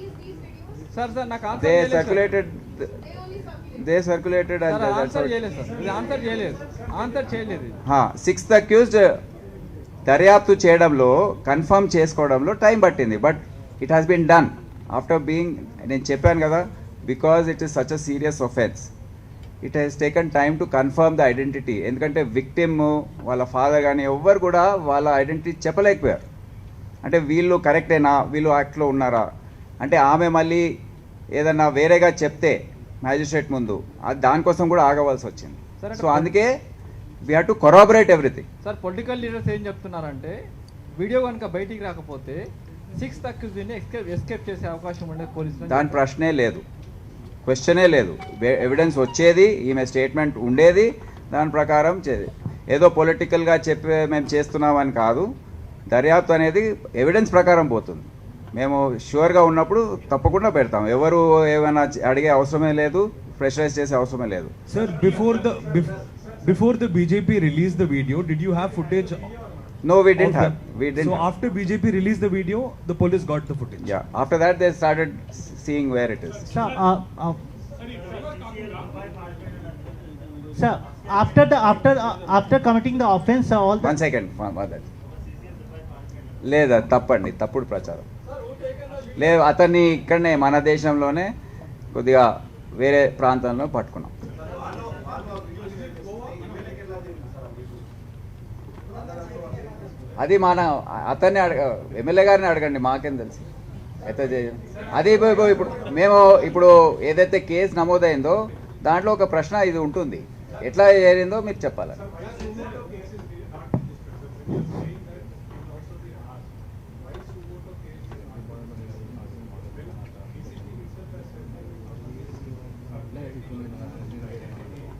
Sir, నాకు ఆన్సర్ They చేయలేదు, sir. circulated. They circulated and Sir, that's answer what. చేయలేదు, సార్. ఇది ఆన్సర్ చేయలేదు, ఆన్సర్ చేయలేదు ఇది. సిక్స్త్ అక్యూజ్డ్ దర్యాప్తు చేయడంలో confirm చేసుకోవడంలో టైం పట్టింది, but it has been done after being, నేను చెప్పాను కదా, because it is such a serious offence, it has taken time to confirm the identity. ఎందుకంటే విక్టిమ్ వాళ్ళ ఫాదర్ కానీ ఎవ్వరు కూడా వాళ్ళ ఐడెంటిటీ చెప్పలేకపోయారు. అంటే వీళ్ళు కరెక్టేనా, వీళ్ళు యాక్ట్లో ఉన్నారా అంటే ఆమె మళ్ళీ ఏదన్నా వేరేగా చెప్తే మ్యాజిస్ట్రేట్ ముందు దానికోసం కూడా ఆగవలసి వచ్చింది. Sir, సో అందుకే we have to corroborate everything. Sir, political leaders ఏం చెప్తున్నారంటే వీడియో కనుక బయటికి రాకపోతే 6th అక్యూజ్ని ఎస్కేప్ చేసే అవకాశం ఉండేది పోలీసులు. దాని ప్రశ్నే లేదు, క్వశ్చనే లేదు. ఎవిడెన్స్ వచ్చేది, ఈమె స్టేట్మెంట్ ఉండేది, దాని ప్రకారం ఏదో పొలిటికల్గా చెప్పే మేము చేస్తున్నామని కాదు. దర్యాప్తు అనేది ఎవిడెన్స్ ప్రకారం పోతుంది. మేము షూర్గా ఉన్నప్పుడు తప్పకుండా పెడతాం. ఎవరు ఏమైనా అడిగే అవసరమే లేదు, ప్రెషరైజ్ చేసే అవసరమే లేదు. Sir, before the BJP released the video, did you have footage? No, we didn't of have. the- We didn't So have. after BJP released the video, the police got the footage. Yeah. After that, they started seeing where it is. Sir, sir, after committing the offence, all the 1 second. లేదా తప్పండి, తప్పుడు ప్రచారం లేదు. అతన్ని ఇక్కడనే మన దేశంలోనే కొద్దిగా వేరే ప్రాంతంలో పట్టుకున్నాం. అది మన అతన్ని ఎమ్మెల్యే గారిని అడగండి, మాకేం తెలుసు. అయితే అది ఇప్పుడు మేము ఇప్పుడు ఏదైతే కేసు నమోదైందో దాంట్లో ఒక ప్రశ్న ఇది ఉంటుంది, ఎట్లా జరిగిందో మీరు చెప్పాలి.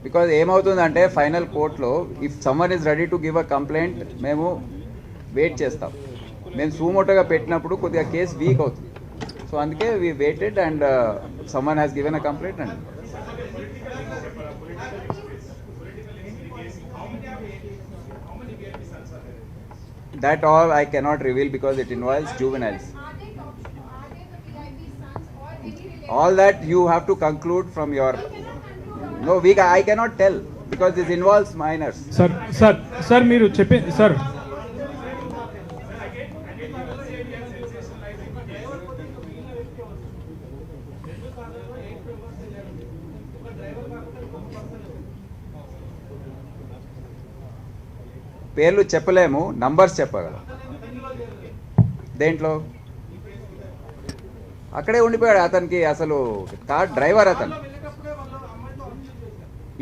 బికాజ్ ఏమవుతుందంటే ఫైనల్ కోర్టులో if summon is ready to give a complaint మేము వెయిట్ చేస్తాం. మేము సూమోటోగా పెట్టినప్పుడు కొద్దిగా కేసు వీక్ అవుతుంది. సో అందుకే we waited and summon has given a complaint and that all I cannot reveal because it involves juveniles. All that you have to conclude from your. No, I cannot tell because this involves minors. Sir మీరు చెప్పే sir పేర్లు చెప్పలేము, numbers చెప్పగలం. దేంట్లో అక్కడే ఉండిపోయాడు. అతనికి అసలు కార్ డ్రైవర్, అతను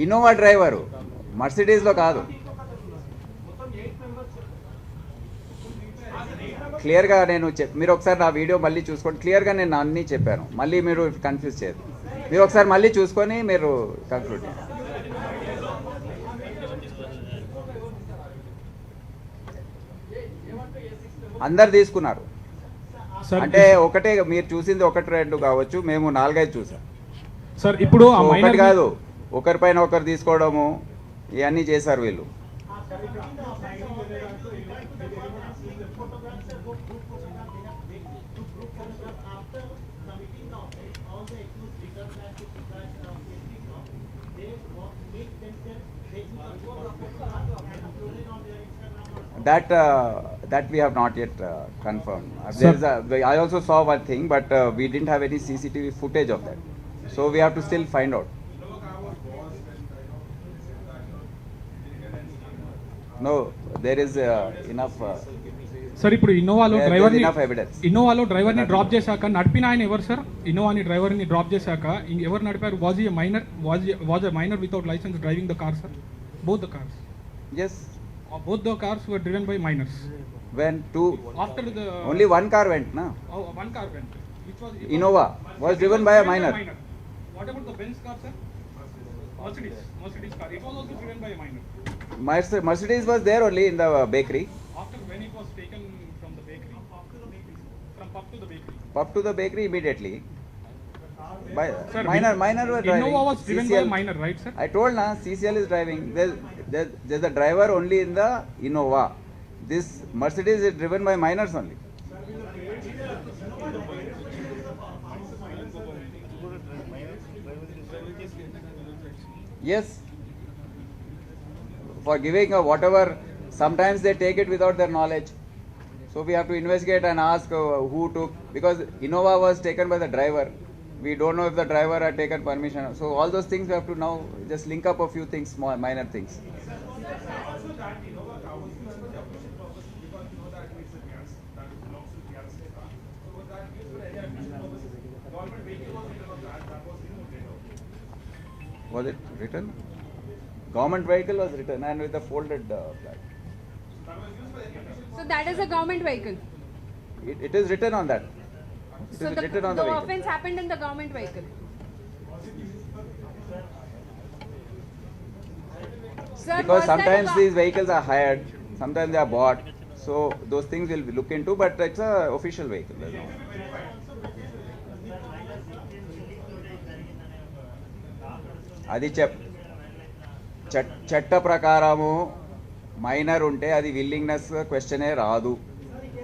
ఇన్నోవా డ్రైవరు, మర్సిడీస్లో కాదు. క్లియర్గా నేను మీరు ఒకసారి నా వీడియో మళ్ళీ చూసుకోండి. క్లియర్గా నేను అన్నీ చెప్పాను, మళ్ళీ మీరు కన్ఫ్యూజ్ చేయదు. మీరు ఒకసారి మళ్ళీ చూసుకొని మీరు కంక్లూడ్ చేయండి. అందరు తీసుకున్నారు అంటే ఒకటే, మీరు చూసింది 1-2 కావచ్చు, మేము 4-5 చూసాం. సార్ ఇప్పుడు ఆ ఒకటి మైనర్ కాదు, ఒకరిపైన ఒకరు తీసుకోవడము ఇవన్నీ చేశారు వీళ్ళు. That we have not yet confirmed. I also saw one thing, but we didn't have any CCTV footage of that. So we have to still find out. No, there is enough. Sir ఇప్పుడు ఇన్నోవాలో There is డ్రైవర్ని enough evidence. డ్రైవర్ని drop చేశాక నడిపిన ఆయన ఎవరు sir? ఇన్నోవాని డ్రైవర్ని drop చేశాక ఎవరు నడిపారు? Was a minor without licence driving the car sir? Both the cars. Yes. Both the cars were driven by minors. When two, After the only one car went, na? oh, one car went. Innova was driven by a minor. What about the Benz car, sir? Mercedes car. It was also driven by a minor. Mercedes was there only in the bakery. After when it was taken from the bakery, from pub to the bakery. Pub to the bakery immediately. By Sir, minor were driving. Innova was driven by a minor, right, sir? I told na, CCL is driving. There's a driver only in the Innova. This Mercedes is driven by minors only. Yes. For giving whatever, sometimes they take it without their knowledge. So we have to investigate and ask who took, because Innova was taken by the driver. We don't know if the driver had taken permission. So all those things we have to now just link up a few things, small, minor things. Also that Innova car was used for the official purpose because you know that it's a gas that belongs to the gas car. So was that used for any official purposes? Government vehicle was written on that was removed. Was it written? Government vehicle was written and with a folded flag. So that is a government vehicle. It is written on that. It So is the written on the vehicle. offense happened in the government vehicle. Sir, Because was that a sometimes these vehicles are hired, sometimes they are bought. So those things will be looked into, but it's a official vehicle. There's no- అది చట్ట ప్రకారము minor ఉంటే అది willingness క్వశ్చనే రాదు.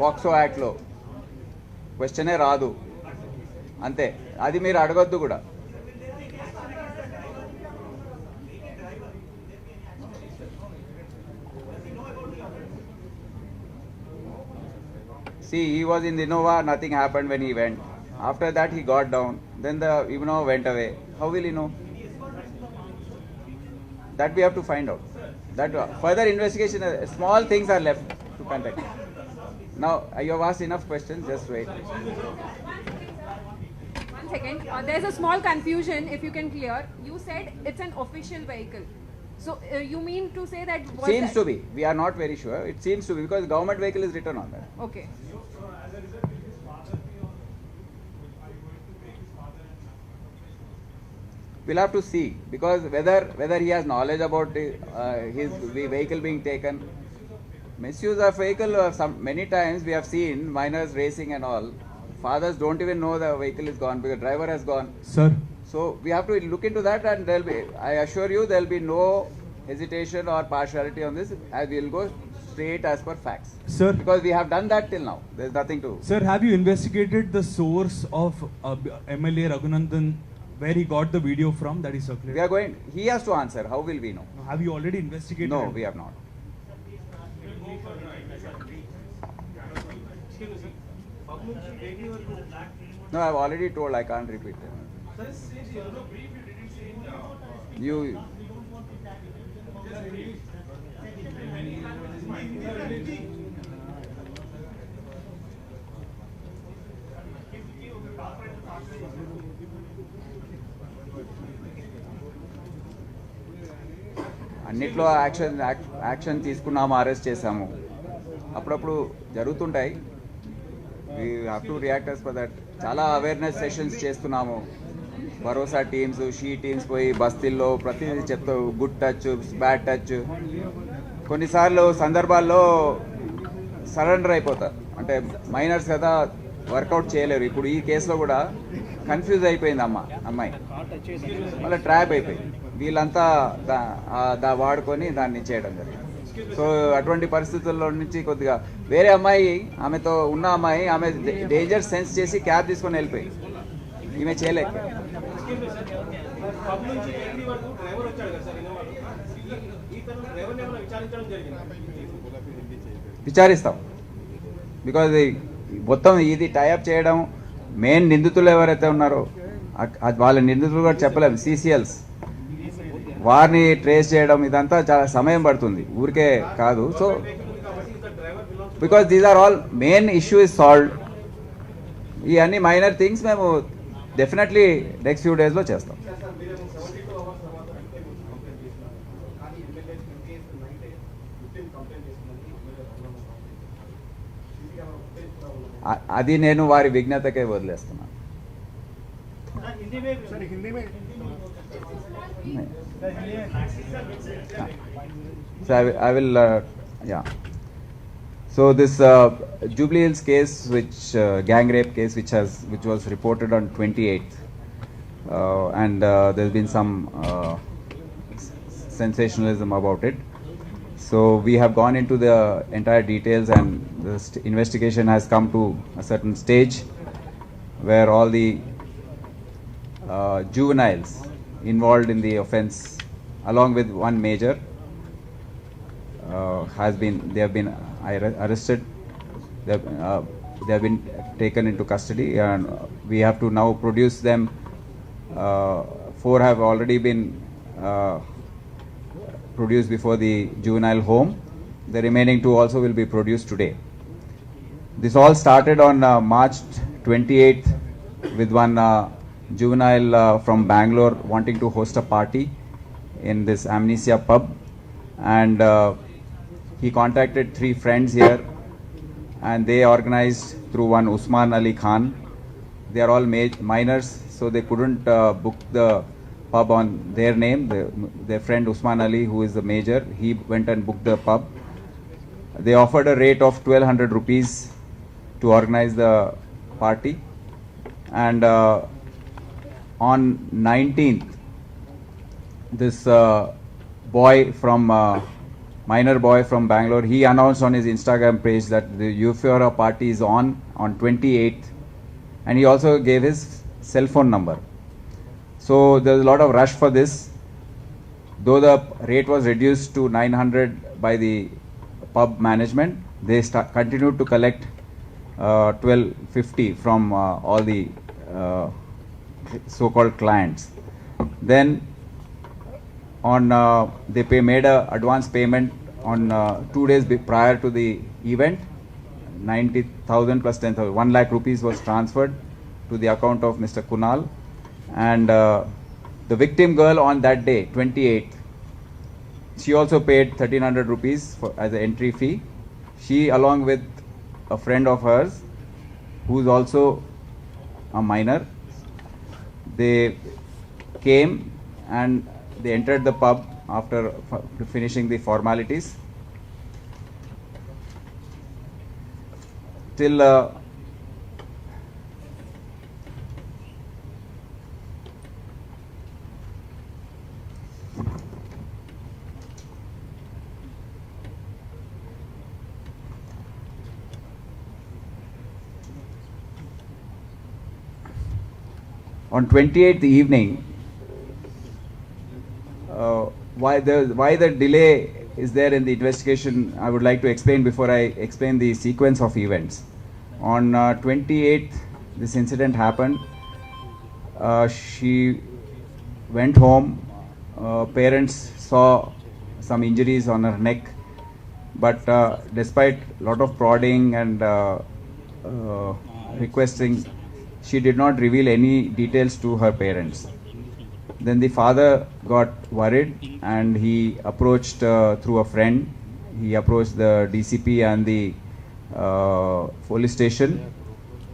POCSO యాక్ట్లో క్వశ్చనే రాదు, అంతే. అది మీరు అడగొద్దు కూడా. See, he was in the Innova, nothing happened when he went. After that he got down, then the Innova went away. How will he know? That we have to find out. That further investigation, small things are left to conduct. Now, you have asked enough questions, just wait. One second. There's a small confusion, if you can clear. You said it's an official vehicle. So you mean to say that was Seems that- to be. We are not very sure. It seems to be because government vehicle is written on that. Okay. We'll have to see, because whether he has knowledge about his vehicle being taken. Misuse of vehicle, many times we have seen minors racing and all. Fathers don't even know the vehicle is gone because driver has gone. Sir, So we have to look into that, and I assure you there will be no hesitation or partiality on this. I will go straight as per facts. Sir. Because we have done that till now. There's nothing to. sir, have you investigated the source of MLA Raghunandan, where he got the video from that is circulated? We are going. He has to answer. How will we know? Have you already investigated? No, it? we have not. No, I've already told. I can't repeat them. You. అన్నిట్లో action తీసుకున్నాము, arrest చేసాము. అప్పుడప్పుడు జరుగుతుంటాయి. We have to react as for that. చాలా awareness sessions చేస్తున్నాము. భరోసా teams, she teams పోయి బస్తీల్లో ప్రతిదీ చెప్తావు. Good touch, bad touch. కొన్నిసార్లు సందర్భాల్లో సరెండర్ అయిపోతారు. అంటే మైనర్స్ కదా, వర్కౌట్ చేయలేరు. ఇప్పుడు ఈ కేసులో కూడా కన్ఫ్యూజ్ అయిపోయింది అమ్మాయి, మళ్ళీ ట్రాప్ అయిపోయింది. వీళ్ళంతా వాడుకొని దాన్ని చేయడం జరిగింది. సో అటువంటి పరిస్థితుల్లో నుంచి కొద్దిగా వేరే అమ్మాయి, ఆమెతో ఉన్న అమ్మాయి, ఆమె డేంజర్ సెన్స్ చేసి క్యాబ్ తీసుకొని వెళ్ళిపోయింది. ఈమె చేయలేక విచారిస్తాం. బికాజ్ మొత్తం ఇది టైఅప్ చేయడం, మెయిన్ నిందితులు ఎవరైతే ఉన్నారో వాళ్ళ నిందితులు కూడా చెప్పలేము. CCLs వారిని ట్రేస్ చేయడం ఇదంతా చాలా సమయం పడుతుంది, ఊరికే కాదు. So because these are all main issue is solved. ఈ అన్ని మైనర్ థింగ్స్ మేము డెఫినెట్లీ నెక్స్ట్ ఫ్యూ డేస్లో చేస్తాం. అది నేను వారి విజ్ఞతకే వదిలేస్తున్నాను. So I will yeah. So this Jubilee Hills case, which gang rape case, which was reported on 28th, and there's been some sensationalism about it. So we have gone into the entire details, and the investigation has come to a certain stage where all the juveniles involved in the offence, along with one major, they have been arrested. They have been taken into custody, and we have to now produce them. 4 have already been produced before the juvenile home. The remaining 2 also will be produced today. This all started on March 28th with one juvenile from Bangalore wanting to host a party in this Amnesia pub, and he contacted 3 friends here, and they organized through one Usman Ali Khan. They are all minors, so they couldn't book the pub on their name. Their friend Usman Ali, who is the major, he went and booked the pub. They offered a rate of 1,200 rupees to organize the party, and on 19th, this boy from minor boy from Bangalore, he announced on his Instagram page that the Euphoria party is on 28th, and he also gave his cell phone number. So there's a lot of rush for this. Though the rate was reduced to 900 by the pub management, they continued to collect 1250 from all the so-called clients. Then on they made a advance payment on 2 days prior to the event. 90,000 plus 10,000, 1 lakh rupees was transferred to the account of Mr. Kunal, and the victim girl on that day, 28th, she also paid 1,300 rupees as an entry fee. She, along with a friend of hers who is also a minor, they came and they entered the pub after finishing the formalities. Till on 28th evening, why the delay is there in the investigation, I would like to explain before I explain the sequence of events. On 28th, this incident happened. She went home. Parents saw some injuries on her neck, but despite a lot of prodding and requesting, she did not reveal any details to her parents. Then the father got worried, and he approached through a friend. He approached the DCP and the police station.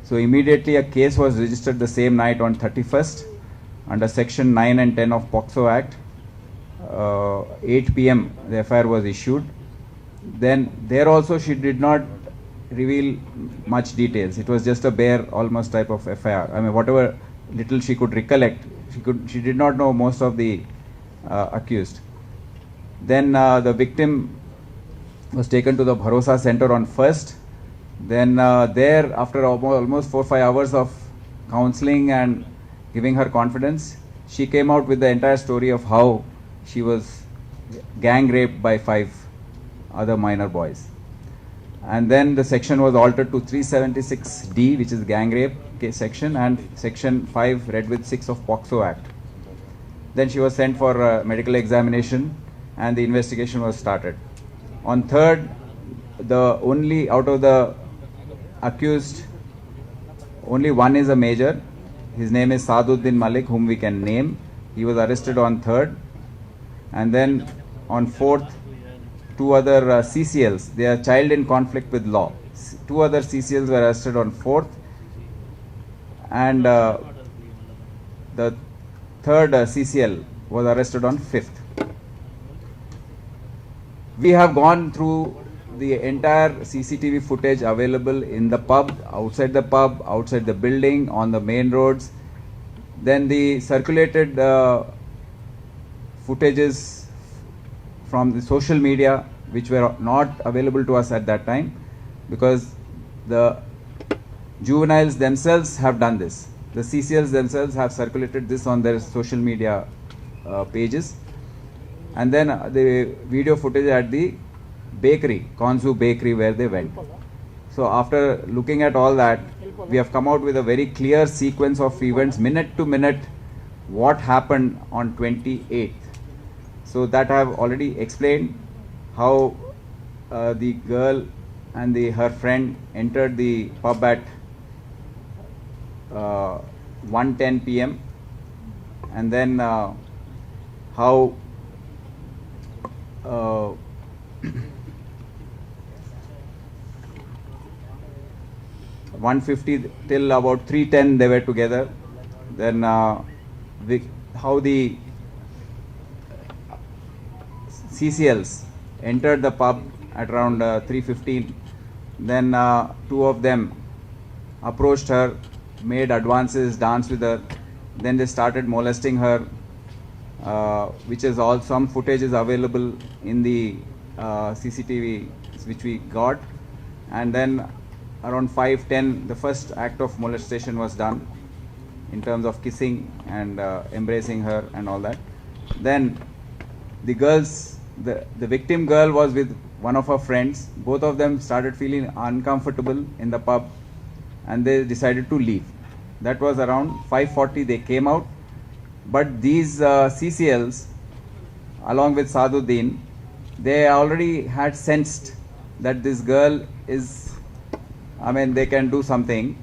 So immediately a case was registered the same night on 31st under section 9 and 10 of POCSO Act. 8 p.m. the FIR was issued. Then there also she did not reveal much details. It was just a bare almost type of FIR. I mean, whatever little she could recollect, she did not know most of the accused. Then the victim was taken to the Bharosa Center on 1st. Then there, after almost 4-5 hours of counseling and giving her confidence, she came out with the entire story of how she was gang raped by 5 other minor boys. And then the section was altered to 376D, which is gang rape case section, and section 5 read with 6 of POCSO Act. Then she was sent for medical examination, and the investigation was started. On 3rd, the only out of the accused, only one is a major. His name is Saduddin Malik, whom we can name. He was arrested on 3rd, and then on 4th, two other CCLs. They are child in conflict with law. Two other CCLs were arrested on 4th, and the third CCL was arrested on 5th. We have gone through the entire CCTV footage available in the pub, outside the building, on the main roads. Then the circulated footages from the social media, which were not available to us at that time, because the juveniles themselves have done this. The CCLs themselves have circulated this on their social media pages. And then the video footage at the bakery, Konzu bakery, where they went. So after looking at all that, we have come out with a very clear sequence of events, minute to minute, what happened on 28th. So that I have already explained, how the girl and her friend entered the pub at 1:10 p.m. and then how 1:50 till about 3:10 they were together. Then how the CCLs entered the pub at around 3:15. Then two of them approached her, made advances, danced with her. Then they started molesting her, which is all, some footage is available in the CCTV which we got. And then around 5:10 the first act of molestation was done in terms of kissing and embracing her and all that. Then the girls, the victim girl was with one of her friends. Both of them started feeling uncomfortable in the pub and they decided to leave. That was around 5:40 they came out. But these CCLs, along with Saduddin, they already had sensed that this girl is, they can do something,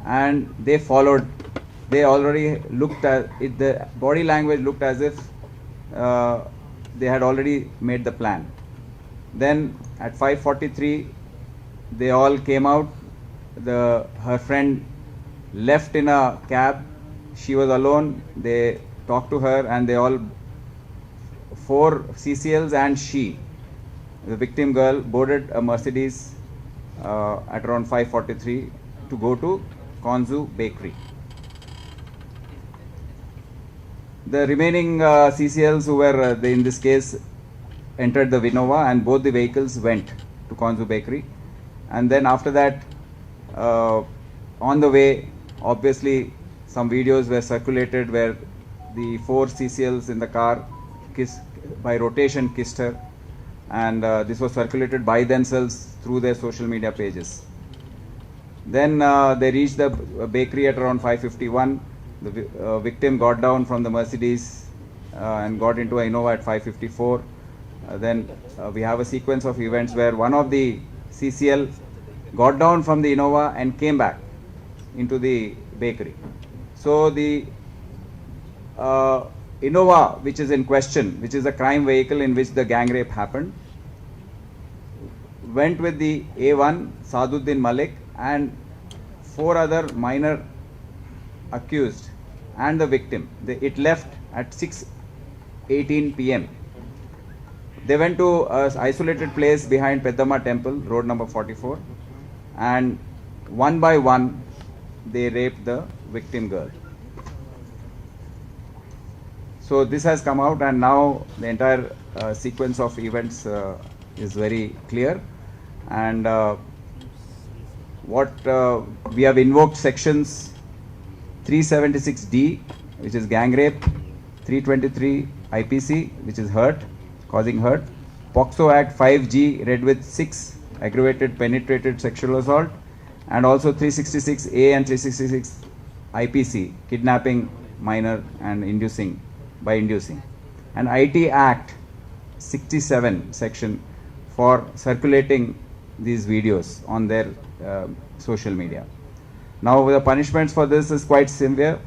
and they followed. They already looked at it, the body language looked as if they had already made the plan. Then at 5:43 they all came out. Her friend left in a cab. She was alone. They talked to her, and they all, 4 CCLs and she, the victim girl, boarded a Mercedes at around 5:43 to go to Konzu bakery. The remaining CCLs who were in this case entered the Vinova, and both the vehicles went to Konzu bakery. And then after that, on the way, obviously some videos were circulated where the 4 CCLs in the car by rotation kissed her, and this was circulated by themselves through their social media pages. Then they reached the bakery at around 5:51. The victim got down from the Mercedes and got into a Innova at 5:54. Then we have a sequence of events where one of the CCL got down from the Innova and came back into the bakery. So the Innova, which is in question, which is a crime vehicle in which the gang rape happened, went with the A1, Saduddin Malik, and 4 other minor accused and the victim. It left at 6:18 p.m. They went to an isolated place behind Peddamma Temple, road number 44, and one by one they raped the victim girl. So this has come out, and now the entire sequence of events is very clear. And we have invoked sections 376D, which is gang rape, 323 IPC, which is hurt, causing hurt, POXO Act 5G, read with 6, aggravated penetrated sexual assault, and also 366A and 366 IPC, kidnapping minor and inducing, and IT Act 67 section for circulating these videos on their social media. Now the punishments for this is quite severe.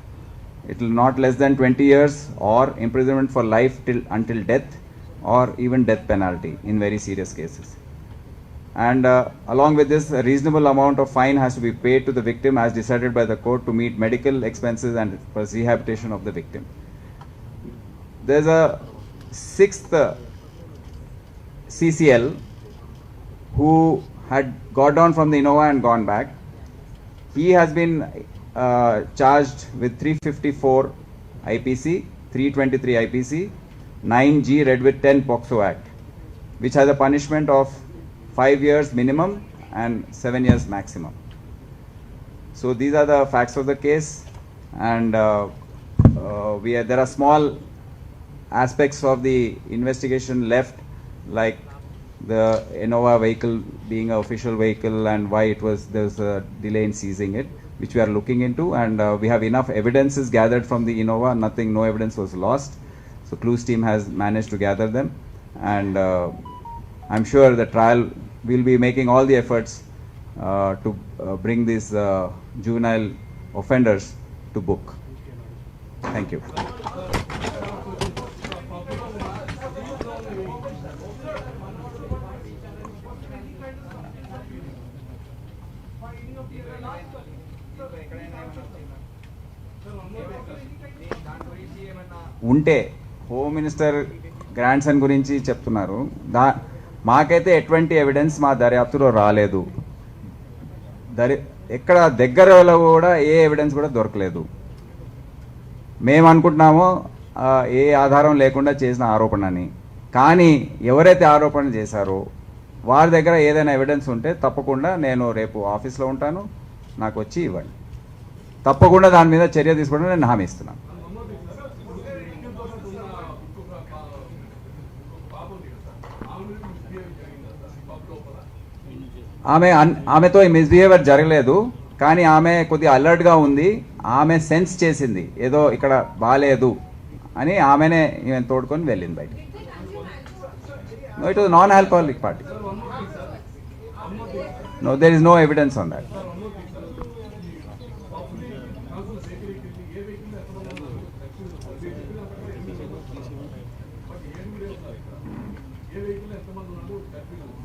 It will not less than 20 years or imprisonment for life until death, or even death penalty in very serious cases. And along with this, a reasonable amount of fine has to be paid to the victim as decided by the court to meet medical expenses and for rehabilitation of the victim. There's a sixth CCL who had got down from the Innova and gone back. He has been charged with 354 IPC, 323 IPC, 9G read with 10 POCSO Act, which has a punishment of 5 years minimum and 7 years maximum. So these are the facts of the case, and there are small aspects of the investigation left, like the Innova vehicle being an official vehicle and why there was a delay in seizing it, which we are looking into, and we have enough evidences gathered from the Innova. No evidence was lost. So Clues team has managed to gather them, and I'm sure the trial will be making all the efforts to bring these juvenile offenders to book. Thank you. ఉంటే home minister grand son గురించి చెప్తున్నారు. మాకైతే ఎటువంటి evidence మా దర్యాప్తులో రాలేదు. ఎక్కడ దగ్గరలో కూడా ఏ ఎవిడెన్స్ కూడా దొరకలేదు. మేము అనుకుంటున్నామో ఏ ఆధారం లేకుండా చేసిన ఆరోపణ అని. కానీ ఎవరైతే ఆరోపణ చేశారో వారి దగ్గర ఏదైనా ఎవిడెన్స్ ఉంటే తప్పకుండా నేను రేపు ఆఫీస్లో ఉంటాను, నాకు వచ్చి ఇవ్వండి. తప్పకుండా దాని మీద చర్య తీసుకోవడం నేను హామీ ఇస్తున్నాను. ఆమెతో మిస్బిహేవియర్ జరగలేదు, కానీ ఆమె కొద్దిగా అలర్ట్గా ఉంది. ఆమె సెన్స్ చేసింది ఏదో ఇక్కడ బాగాలేదు అని, ఆమెనే ఈమె తోడుకొని వెళ్ళింది బయట. No, it was non-alcoholic party. No, there is no evidence on that.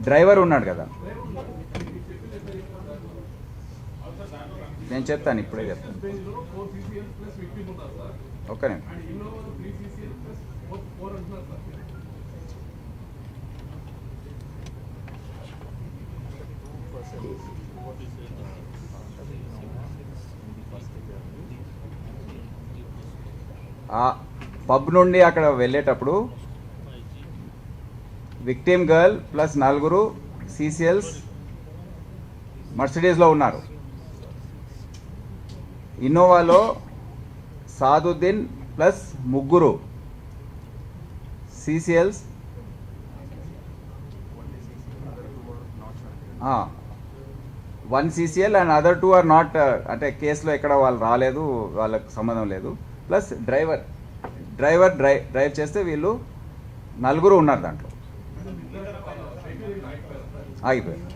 Driver ఉన్నాడు కదా, నేను చెప్తాను, ఇప్పుడే చెప్తాను. ఓకే. ఆ పబ్ నుండి అక్కడ వెళ్ళేటప్పుడు విక్టిమ్ గర్ల్ ప్లస్ 4 CCLs మర్సిడీస్లో ఉన్నారు. ఇన్నోవాలో Saduddin plus 3 CCLs, 1 CCL and other 2 are not, అంటే కేసులో ఎక్కడ వాళ్ళు రాలేదు, వాళ్ళకి సంబంధం లేదు. ప్లస్ డ్రైవ్ చేస్తే వీళ్ళు 4 ఉన్నారు, దాంట్లో ఆగిపోయారు.